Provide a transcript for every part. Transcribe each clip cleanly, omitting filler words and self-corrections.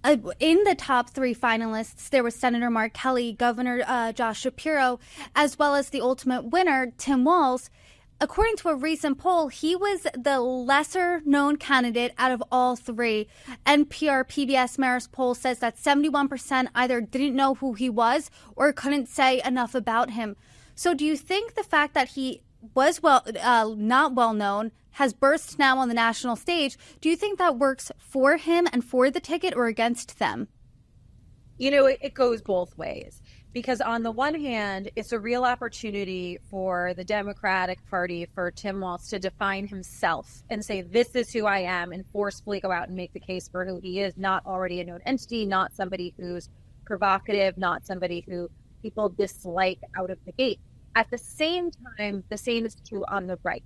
In the top three finalists, there was Senator Mark Kelly, Governor Josh Shapiro, as well as the ultimate winner, Tim Walz. According to a recent poll, he was the lesser known candidate out of all three. NPR PBS Marist poll says that 71% either didn't know who he was or couldn't say enough about him. So do you think the fact that he was not well known, has burst now on the national stage, do you think that works for him and for the ticket or against them? It goes both ways. Because on the one hand, it's a real opportunity for the Democratic Party, for Tim Walz to define himself and say, this is who I am, and forcefully go out and make the case for who he is, not already a known entity, not somebody who's provocative, not somebody who people dislike out of the gate. At the same time, the same is true on the right.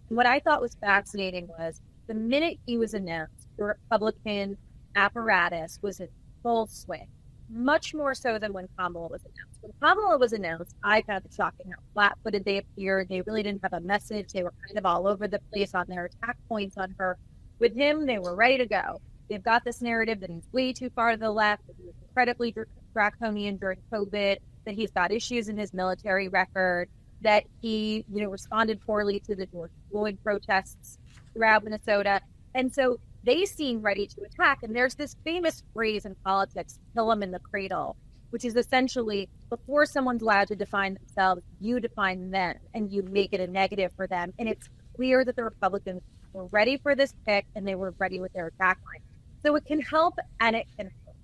And what I thought was fascinating was the minute he was announced, the Republican apparatus was in full swing. Much more so than when Kamala was announced. When Kamala was announced, I found it shocking how flat-footed they appeared. They really didn't have a message. They were kind of all over the place on their attack points on her. With him, they were ready to go. They've got this narrative that he's way too far to the left, that he was incredibly draconian during COVID, that he's got issues in his military record, that he, responded poorly to the George Floyd protests throughout Minnesota. And so they seem ready to attack. And there's this famous phrase in politics, kill them in the cradle, which is essentially before someone's allowed to define themselves, you define them and you make it a negative for them. And it's clear that the Republicans were ready for this pick and they were ready with their attack line. So it can help and it can hurt.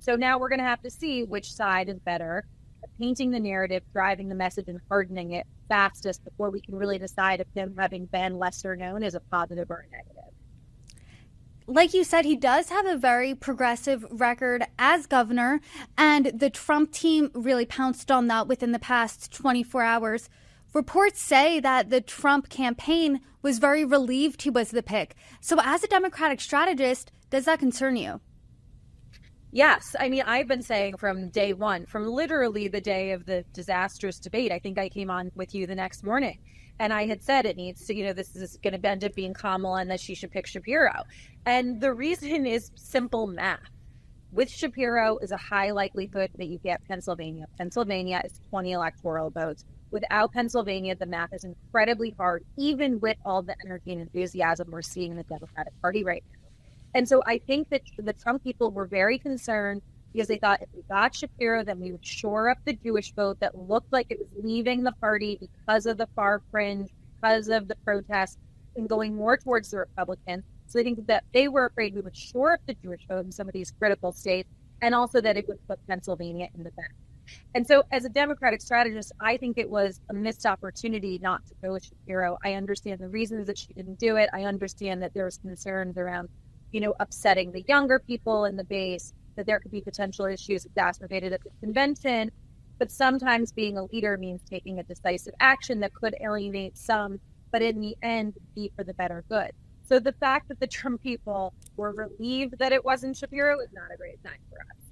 So now we're going to have to see which side is better at painting the narrative, driving the message and hardening it fastest before we can really decide if him having been lesser known is a positive or a negative. Like you said, he does have a very progressive record as governor, and the Trump team really pounced on that within the past 24 hours. Reports say that the Trump campaign was very relieved he was the pick. So as a Democratic strategist, does that concern you? Yes. I mean, I've been saying from day one, from literally the day of the disastrous debate, I think I came on with you the next morning. And I had said it needs to, this is going to end up being Kamala and that she should pick Shapiro. And the reason is simple math. With Shapiro is a high likelihood that you get Pennsylvania. Pennsylvania is 20 electoral votes. Without Pennsylvania, the math is incredibly hard, even with all the energy and enthusiasm we're seeing in the Democratic Party right now. And so I think that the Trump people were very concerned because they thought if we got Shapiro, then we would shore up the Jewish vote that looked like it was leaving the party because of the far fringe, because of the protests, and going more towards the Republicans. So I think that they were afraid we would shore up the Jewish vote in some of these critical states, and also that it would put Pennsylvania in the back. And so as a Democratic strategist, I think it was a missed opportunity not to go with Shapiro. I understand the reasons that she didn't do it. I understand that there was concerns around, upsetting the younger people in the base, that there could be potential issues exacerbated at the convention. But sometimes being a leader means taking a decisive action that could alienate some, but in the end, be for the better good. So the fact that the Trump people were relieved that it wasn't Shapiro is not a great sign for us.